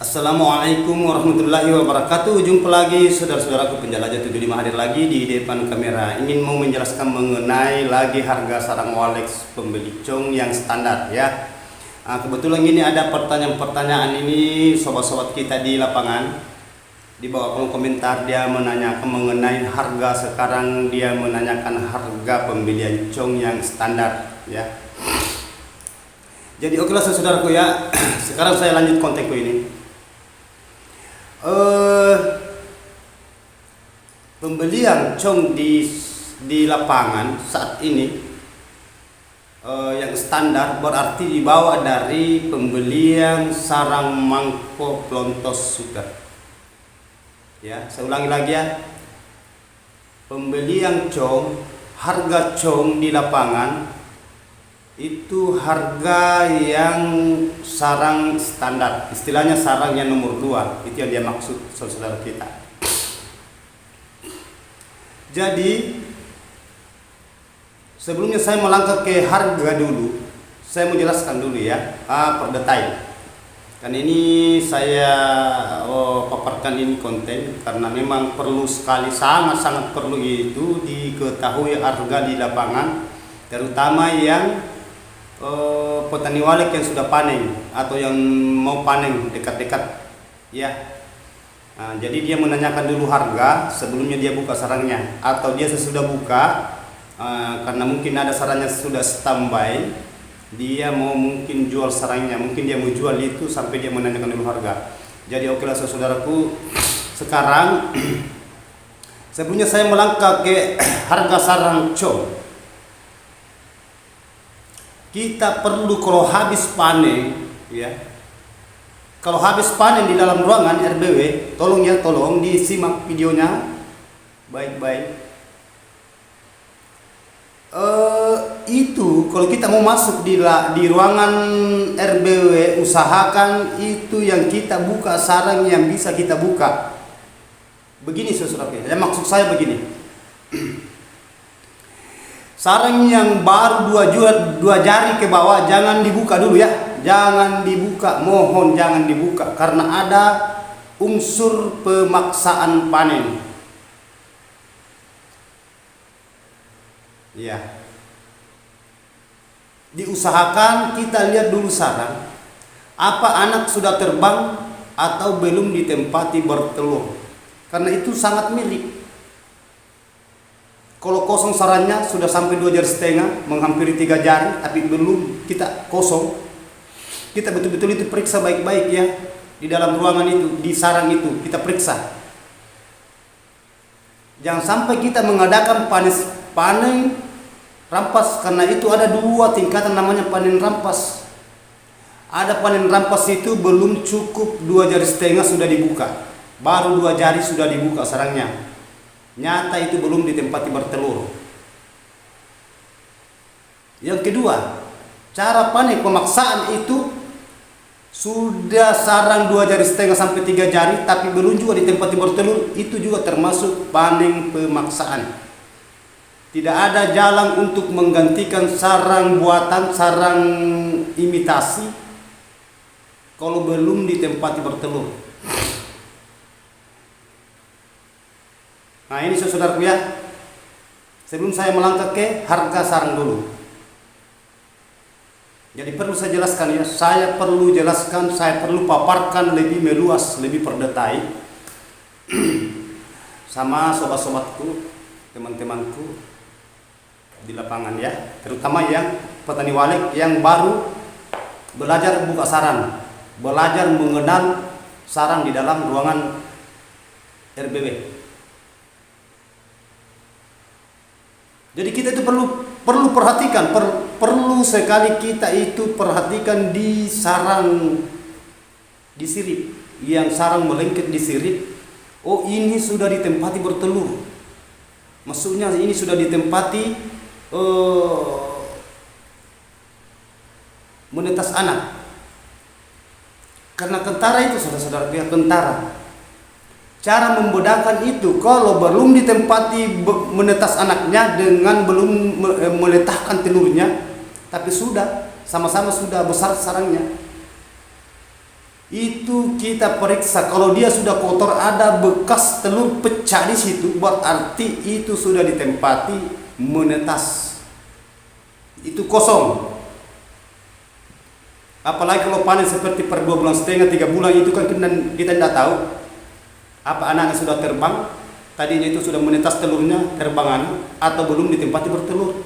Assalamualaikum warahmatullahi wabarakatuh. Jumpa lagi saudara-saudaraku penjelajah 75 hadir lagi di depan kamera. Ingin mau menjelaskan mengenai lagi harga sarang Walex pembelicong yang standar ya. Kebetulan ini ada pertanyaan-pertanyaan ini sobat-sobat kita di lapangan. Di bawah kolom komentar dia menanyakan mengenai harga sekarang, dia menanyakan harga pembelian cong yang standar ya. Jadi okelah saudaraku ya. Sekarang saya lanjut kontenku ini. Pembelian cong di lapangan saat ini yang standar berarti dibawa dari pembelian sarang mangkok pelontos super ya. Saya ulangi lagi ya, pembelian cong, harga cong di lapangan itu harga yang sarang standar, istilahnya sarang yang nomor 2, itu yang dia maksud saudara kita. Jadi sebelumnya saya melangkah ke harga dulu, saya menjelaskan dulu ya per detail. Kan ini saya paparkan ini konten karena memang perlu sekali, sangat-sangat perlu itu diketahui harga di lapangan, terutama yang petani Walex yang sudah panen atau yang mau panen dekat-dekat ya. Jadi dia menanyakan dulu harga sebelumnya dia buka sarangnya, atau dia sesudah buka karena mungkin ada sarangnya sudah standby, dia mau mungkin jual sarangnya, mungkin dia mau jual itu sampai dia menanyakan dulu harga. Jadi okelah saudaraku, sekarang sebelumnya saya melangkah ke harga sarang cong. Kita perlu kalau habis panen ya, kalau habis panen di dalam ruangan RBW, tolong disimak videonya baik-baik. Itu kalau kita mau masuk di ruangan RBW, usahakan itu yang kita buka sarang yang bisa kita buka. Begini saudara, maksud saya begini. Sarang yang baru dua jari ke bawah jangan dibuka dulu ya, jangan dibuka, mohon jangan dibuka karena ada unsur pemaksaan panen. Ya. Diusahakan kita lihat dulu sarang, apa anak sudah terbang atau belum ditempati bertelur. Karena itu sangat milik. Kalau kosong sarangnya sudah sampai 2,5 jari, menghampiri 3 jari, tapi belum kita kosong, kita betul-betul itu periksa baik-baik ya. Di dalam ruangan itu, di sarang itu, kita periksa. Jangan sampai kita mengadakan panen rampas, karena itu ada 2 tingkatan namanya panen rampas. Ada panen rampas itu belum cukup 2,5 jari sudah dibuka, baru 2 jari sudah dibuka sarangnya. Nyata itu belum ditempati bertelur. Yang kedua, cara panen pemaksaan itu sudah sarang 2,5 jari sampai 3 jari tapi belum juga ditempati bertelur, itu juga termasuk panen pemaksaan. Tidak ada jalan untuk menggantikan sarang buatan, sarang imitasi kalau belum ditempati bertelur. Nah ini saudaraku ya, sebelum saya melangkah ke harga sarang dulu. Jadi perlu saya jelaskan ya, saya perlu paparkan lebih meluas, lebih berdetail sama sobat-sobatku, teman-temanku di lapangan ya, terutama yang petani Walex yang baru belajar buka sarang, belajar mengenal sarang di dalam ruangan RBW. Jadi kita itu perlu perhatikan, perlu sekali kita itu perhatikan di sarang, di sirip, yang sarang melengket di sirip. Oh ini sudah ditempati bertelur, maksudnya ini sudah ditempati menetas anak. Karena kentara itu saudara-saudara, pihak kentara, cara membedakan itu kalau belum ditempati menetas anaknya dengan belum meletakkan telurnya, tapi sudah sama-sama sudah besar sarangnya. itu kita periksa. Kalau dia sudah kotor, ada bekas telur pecah di situ, berarti itu sudah ditempati menetas, itu kosong. Apalagi kalau panen seperti per 2,5 bulan, 3 bulan, itu kan kita tidak tahu apa anaknya sudah terbang, tadinya itu sudah menetas telurnya, terbangan, atau belum ditempati bertelur.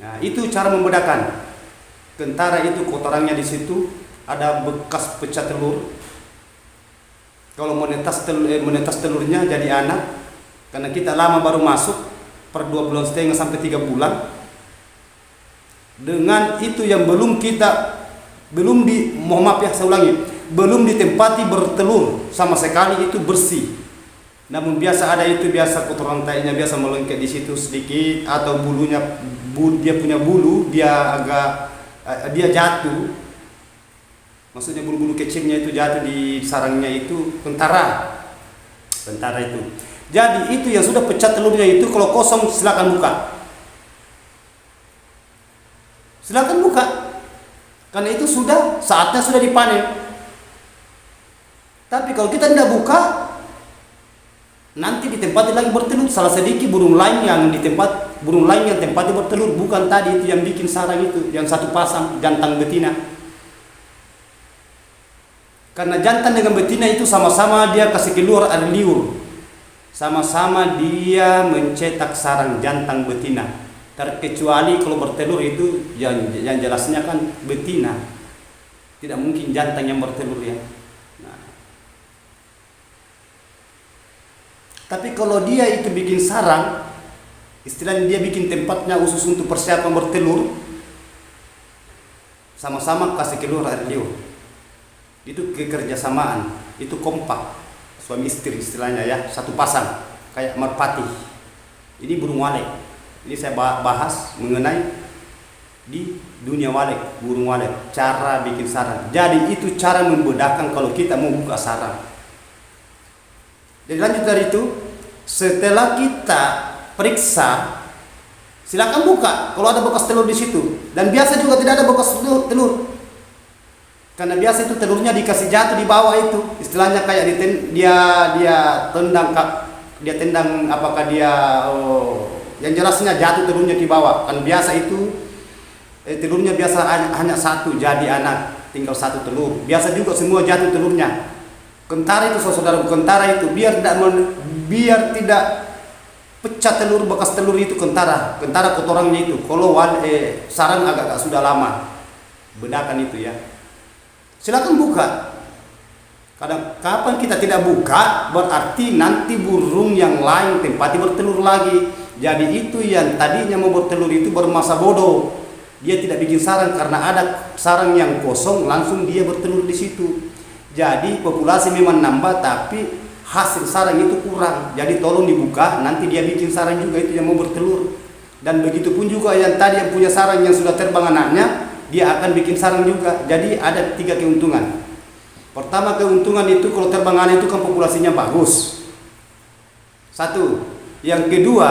Nah, itu cara membedakan. Kentara itu kotorannya di situ, ada bekas pecah telur. Kalau menetas telurnya jadi anak, karena kita lama baru masuk per 2,5 bulan sampai 3 bulan. Dengan itu yang belum belum ditempati bertelur sama sekali, itu bersih. Namun biasa ada itu, biasa kotoran tainya biasa melengket di situ sedikit, atau dia punya bulu, dia jatuh. Maksudnya bulu-bulu kecilnya itu jatuh di sarangnya, itu kentara itu. Jadi itu yang sudah pecah telurnya itu, kalau kosong silakan buka. Silakan buka. Karena itu saatnya sudah dipanen. Tapi kalau kita tidak buka, nanti ditempati lagi bertelur. Salah sedikit burung lain yang tempati bertelur, bukan tadi itu yang bikin sarang itu, yang satu pasang jantan betina. Karena jantan dengan betina itu sama-sama dia kasih keluar air liur, sama-sama dia mencetak sarang jantan betina. Terkecuali kalau bertelur itu yang jelasnya kan betina, tidak mungkin jantan yang bertelur ya. Nah, tapi kalau dia itu bikin sarang, istilahnya dia bikin tempatnya khusus untuk persiapan bertelur, sama-sama kasih keluar air liur. Itu kekerjasamaan, itu kompak, suami istri istilahnya ya, satu pasang kayak merpati. Ini burung walet. Ini saya bahas mengenai di dunia walet, burung walet, cara bikin sarang. Jadi itu cara membedakan kalau kita mau buka sarang. Jadi lanjut dari itu, setelah kita periksa, silakan buka kalau ada bekas telur di situ. Dan biasa juga tidak ada bekas telur. Karena biasa itu telurnya dikasih jatuh di bawah itu, istilahnya kayak dia tendang apakah yang jelasnya jatuh telurnya di bawah. Kan biasa itu telurnya biasa hanya satu jadi anak, tinggal satu telur. Biasa juga semua jatuh telurnya. Kentara itu saudara, kentara itu biar tidak pecah telur, bekas telur itu kentara kotorannya itu. Kalau sarang agak sudah lama, bedakan itu ya. Silakan buka. Kapan kita tidak buka, berarti nanti burung yang lain tempati bertelur lagi. Jadi itu yang tadinya mau bertelur itu bermasa bodoh. Dia tidak bikin sarang karena ada sarang yang kosong, langsung dia bertelur di situ. Jadi populasi memang nambah, tapi hasil sarang itu kurang. Jadi tolong dibuka, nanti dia bikin sarang juga itu yang mau bertelur. Dan begitu pun juga yang tadi yang punya sarang yang sudah terbang anaknya, dia akan bikin sarang juga. Jadi ada 3 keuntungan. Pertama, keuntungan itu kalau terbang anak itu kan populasinya bagus. 1. Yang kedua,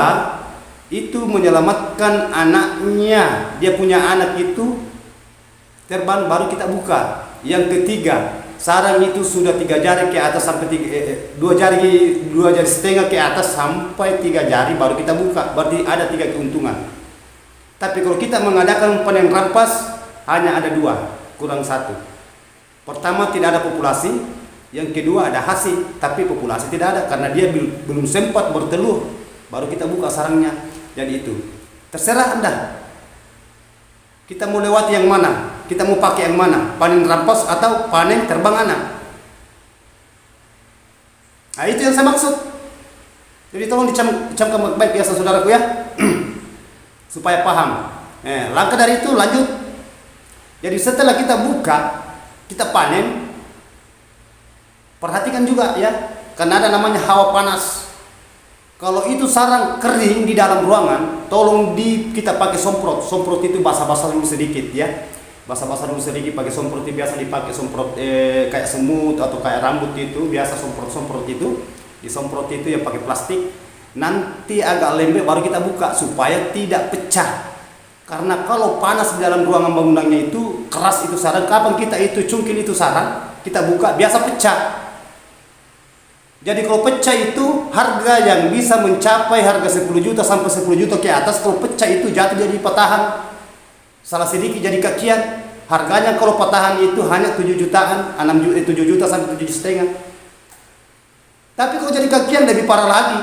itu menyelamatkan anaknya. Dia punya anak itu terbang baru kita buka. Yang ketiga, sarang itu sudah 3 jari ke atas sampai 2 jari setengah ke atas sampai 3 jari baru kita buka. Berarti ada 3 keuntungan. Tapi kalau kita mengadakan panen rampas, hanya ada 2, kurang 1. Pertama, tidak ada populasi. Yang kedua, ada hasil, tapi populasi tidak ada karena dia belum sempat bertelur. Baru kita buka sarangnya. Jadi itu terserah Anda. Kita mau lewati yang mana? Kita mau pakai yang mana? Panen rampas atau panen terbang anak? Nah, itu yang saya maksud. Jadi tolong dicamkan baik ya saudaraku ya. Supaya paham. Langkah dari itu lanjut. Jadi setelah kita buka, kita panen, perhatikan juga ya, karena ada namanya hawa panas. Kalau itu sarang kering di dalam ruangan, tolong kita pakai semprot. Semprot itu basah-basah dulu sedikit ya. Basah-basah dulu sedikit pakai semprot. Itu biasa dipakai semprot kayak semut atau kayak rambut itu, biasa semprot itu. Disemprot itu yang pakai plastik. Nanti agak lembek baru kita buka supaya tidak pecah. Karena kalau panas di dalam ruangan bangunannya itu keras itu sarang, kapan kita itu cungkil itu sarang, kita buka biasa pecah. Jadi kalau pecah itu harga yang bisa mencapai harga 10 juta sampai 10 juta ke atas. Kalau pecah itu jatuh jadi patahan, salah sedikit jadi kakian. Harganya kalau patahan itu hanya 7 jutaan, 7 juta sampai 7,5. Tapi kalau jadi kakian lebih parah lagi,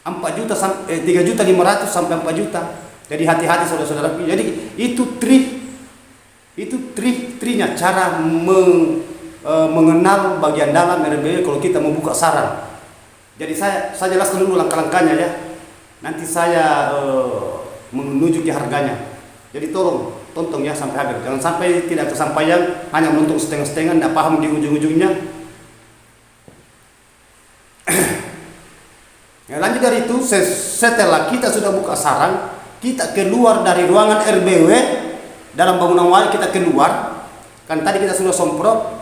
4 juta 3 juta 500 sampai 4 juta. Jadi hati-hati saudara-saudara. Jadi itu triknya cara mengenal bagian dalam RBW kalau kita mau buka sarang. Jadi saya jelaskan dulu langkah-langkahnya ya. Nanti saya menuju ke harganya. Jadi tolong tonton ya sampai habis. Jangan sampai tidak kesampaian, hanya menonton setengah-setengah, tidak paham di ujung-ujungnya. Ya, lanjut dari itu, setelah kita sudah buka sarang, kita keluar dari ruangan RBW dalam bangunan wali, kita keluar. Kan tadi kita sudah semprot.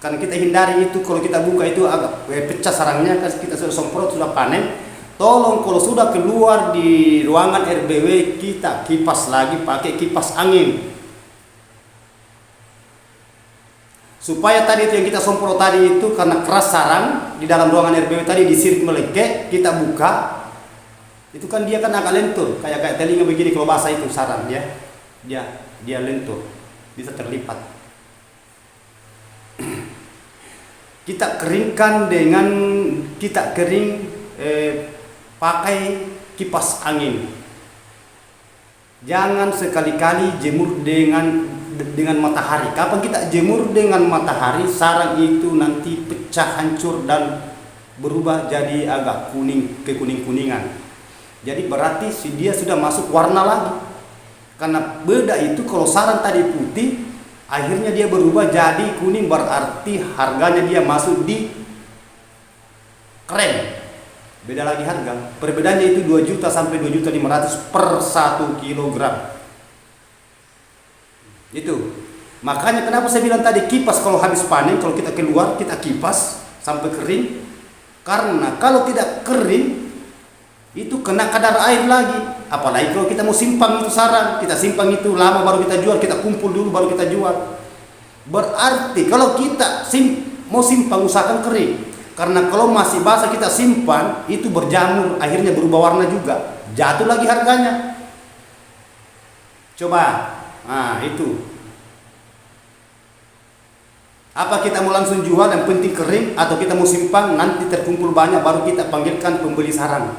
Karena kita hindari itu kalau kita buka itu agak pecah sarangnya, kan kita sudah semprot, sudah panen. Tolong kalau sudah keluar di ruangan RBW, kita kipas lagi pakai kipas angin. Supaya tadi itu yang kita semprot tadi itu karena keras sarang di dalam ruangan RBW tadi disirik melengkek, kita buka. Itu kan dia kan agak lentur, kayak telinga begini kalau basah itu sarang dia lentur, bisa terlipat. Kita keringkan dengan pakai kipas angin. Jangan sekali-kali jemur dengan matahari. Kapan kita jemur dengan matahari, sarang itu nanti pecah, hancur dan berubah jadi agak kuning-kuningan. Jadi berarti dia sudah masuk warna lagi. Karena beda itu kalau sarang tadi putih, akhirnya dia berubah jadi kuning, berarti harganya dia masuk di krem. Beda lagi harga. Perbedaannya itu 2 juta sampai 2 juta 500 per 1 kilogram. Itu. Makanya kenapa saya bilang tadi kipas kalau habis panen, kalau kita keluar kita kipas sampai kering. Karena kalau tidak kering itu kena kadar air lagi. Apalagi kalau kita mau simpang itu sarang, kita simpang itu lama baru kita jual, kita kumpul dulu baru kita jual. Berarti kalau kita mau simpang usahakan kering. Karena kalau masih basah kita simpan, itu berjamur, akhirnya berubah warna juga. Jatuh lagi harganya. Coba. Nah, itu. Apa kita mau langsung jual yang penting kering, atau kita mau simpang nanti terkumpul banyak baru kita panggilkan pembeli sarang.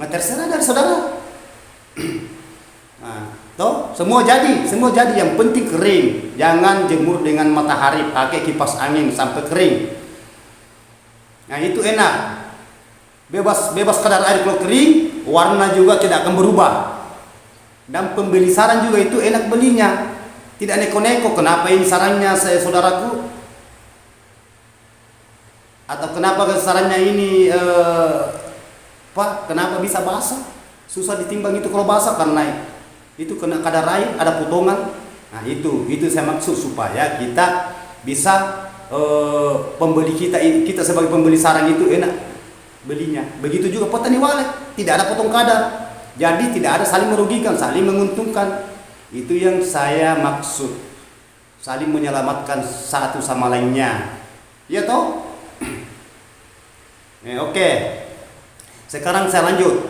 Nah, terserah dari saudara. Nah, toh semua jadi yang penting kering. Jangan jemur dengan matahari, pakai kipas angin sampai kering. Nah, itu enak. Bebas kadar air kalau kering, warna juga tidak akan berubah. Dan pembeli sarang juga itu enak belinya. Tidak neko-neko, kenapa ini sarangnya saudaraku? Atau kenapa sarangnya ini kenapa bisa basah? Susah ditimbang itu kalau basah karena itu kena kadar air, ada potongan. Nah, itu saya maksud supaya kita bisa pembeli kita sebagai pembeli sarang itu enak belinya. Begitu juga petani walet, tidak ada potong kadar. Jadi tidak ada saling merugikan, saling menguntungkan. Itu yang saya maksud. Saling menyelamatkan satu sama lainnya. Ya toh? Oke. Sekarang saya lanjut.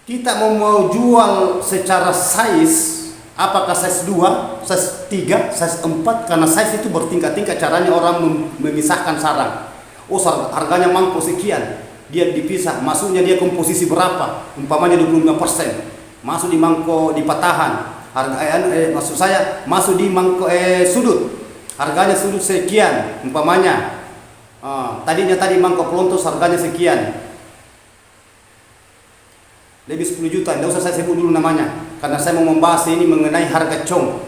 Kita mau jual secara size. Apakah size 2, size 3, size 4? Karena size itu bertingkat-tingkat caranya orang memisahkan sarang. Oh, harganya mangkok sekian, dia dipisah, masuknya dia komposisi berapa? Umpamanya 25%. Masuk di mangkok di patahan. Maksud saya masuk di mangkok sudut. Harganya sudut sekian, umpamanya. Tadi mangkok pelontos harganya sekian. Lebih 10 juta, tidak usah saya sebut dulu namanya. Karena saya mau membahas ini mengenai harga cong.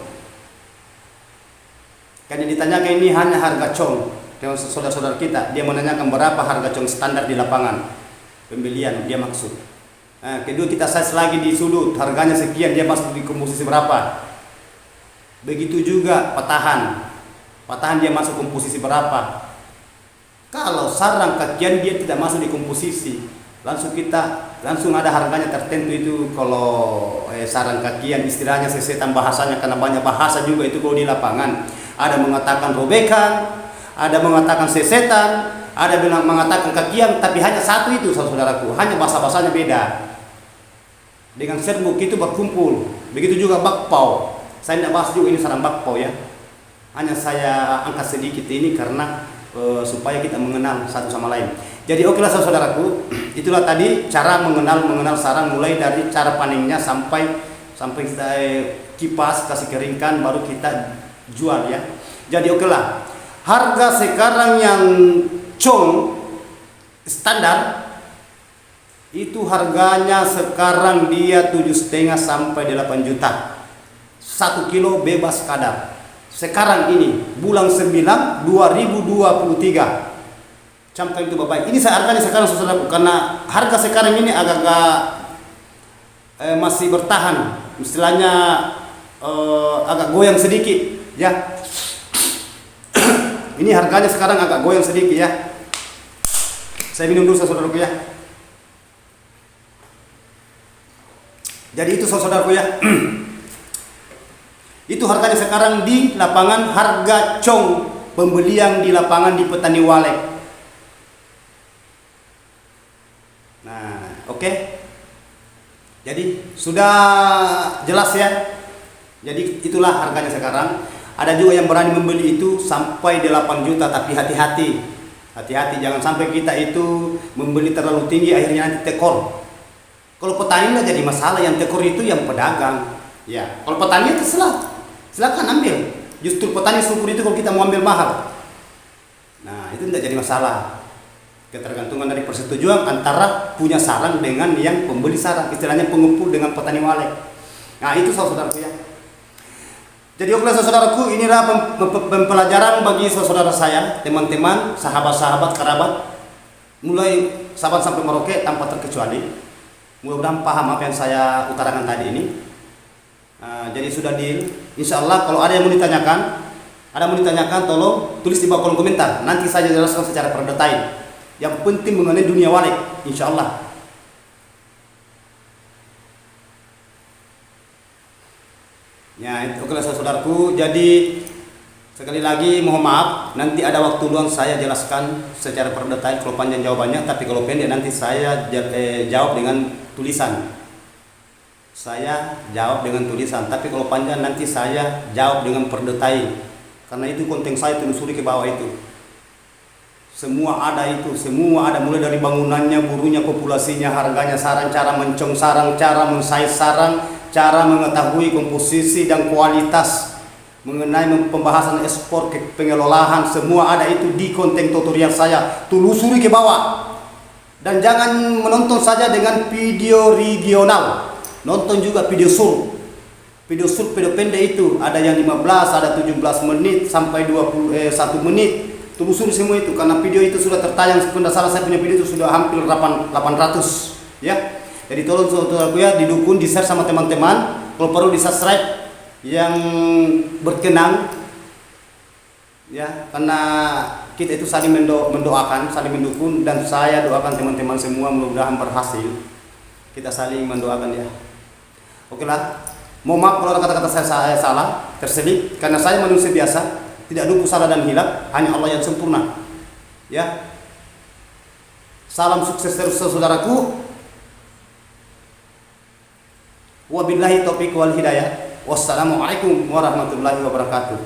Karena ditanyakan ini hanya harga cong. Dengan saudara-saudara kita, dia menanyakan berapa harga cong standar di lapangan pembelian, dia maksud. Kedua kita size lagi di sudut, harganya sekian, dia masuk di komposisi berapa. Begitu juga patahan dia masuk komposisi berapa. Kalau sarang kakian dia tidak masuk di komposisi, langsung ada harganya tertentu itu. Kalau sarang kakian istilahnya sesetan bahasanya, karena banyak bahasa juga itu kalau di lapangan. Ada mengatakan robekan, ada mengatakan sesetan, ada bilang mengatakan kakian, tapi hanya satu itu saudaraku, hanya bahasa-bahasanya beda. Dengan serbuk itu berkumpul. Begitu juga bakpao. Saya tidak bahas juga ini sarang bakpao ya. Hanya saya angkat sedikit ini karena supaya kita mengenal satu sama lain. Jadi okelah saudaraku, itulah tadi cara mengenal sarang, mulai dari cara panennya sampai kita kipas, kasih keringkan, baru kita jual ya. Jadi okelah, harga sekarang yang cong standar itu harganya sekarang dia 7,5 sampai 8 juta 1 kilo bebas kadar. Sekarang ini bulan 9 2023. Camkan itu Bapak. Ini harganya sekarang saudaraku, karena harga sekarang ini agak-agak masih bertahan. Istilahnya agak goyang sedikit ya. Ini harganya sekarang agak goyang sedikit ya. Saya minum dulu saudaraku ya. Jadi itu saudaraku ya. Itu harganya sekarang di lapangan, harga cong pembelian di lapangan di Petani Walek. Nah, oke. Jadi sudah jelas ya. Jadi itulah harganya sekarang. Ada juga yang berani membeli itu sampai 8 juta, tapi hati-hati. Hati-hati, jangan sampai kita itu membeli terlalu tinggi akhirnya nanti tekor. Kalau petani nggak jadi masalah, yang tekor itu yang pedagang. Ya, kalau petani terserah. Silakan ambil. Justru petani syukur itu kalau kita mau ambil mahal. Nah, itu tidak jadi masalah. Ketergantungan dari persetujuan antara punya sarang dengan yang pembeli sarang, istilahnya pengumpul dengan petani walek. Nah, itu saudaraku ya. Jadi oke saudaraku, inilah pembelajaran bagi saudara saya, teman-teman, sahabat-sahabat, kerabat, mulai Sabang sampai Merauke tanpa terkecuali. Mudah-mudahan paham apa yang saya utarakan tadi ini. Jadi sudah deal. Insya Allah kalau ada yang mau ditanyakan, tolong tulis di bawah kolom komentar. Nanti saya jelaskan secara berdetail. Yang penting mengenai dunia walek, insya Allah. Ya, okelah saudaraku. Jadi sekali lagi mohon maaf, nanti ada waktu luang saya jelaskan secara berdetail kalau panjang jawabannya, tapi kalau pendek nanti saya jawab dengan tulisan. Tapi kalau panjang nanti saya jawab dengan berdetail. Karena itu konten saya telusuri ke bawah itu. Semua ada mulai dari bangunannya, burunya, populasinya, harganya sarang, cara mencong sarang, cara mensaiz sarang, cara mengetahui komposisi dan kualitas, mengenai pembahasan ekspor, pengelolaan, semua ada itu di konten tutorial saya. Telusuri ke bawah. Dan jangan menonton saja dengan video regional. Nonton juga video short. Video pendek itu ada yang 15, ada 17 menit sampai 21 menit. Telusuri semua itu, karena video itu sudah tertayang. Sebenarnya salah saya punya video itu sudah hampir 800 ya. Jadi tolong saudaraku ya, didukung, di-share sama teman-teman. Kalau perlu di-subscribe yang berkenan ya, karena kita itu saling mendoakan, saling mendukung, dan saya doakan teman-teman semua mudah-mudahan berhasil. Kita saling mendoakan ya. Oke lah. Mohon maaf kalau kata-kata saya salah, terselip, karena saya manusia biasa, tidak luput salah dan hilaf, hanya Allah yang sempurna. Ya. Salam sukses terus saudaraku. Wabillahi taufiq wal hidayah. Wassalamualaikum warahmatullahi wabarakatuh.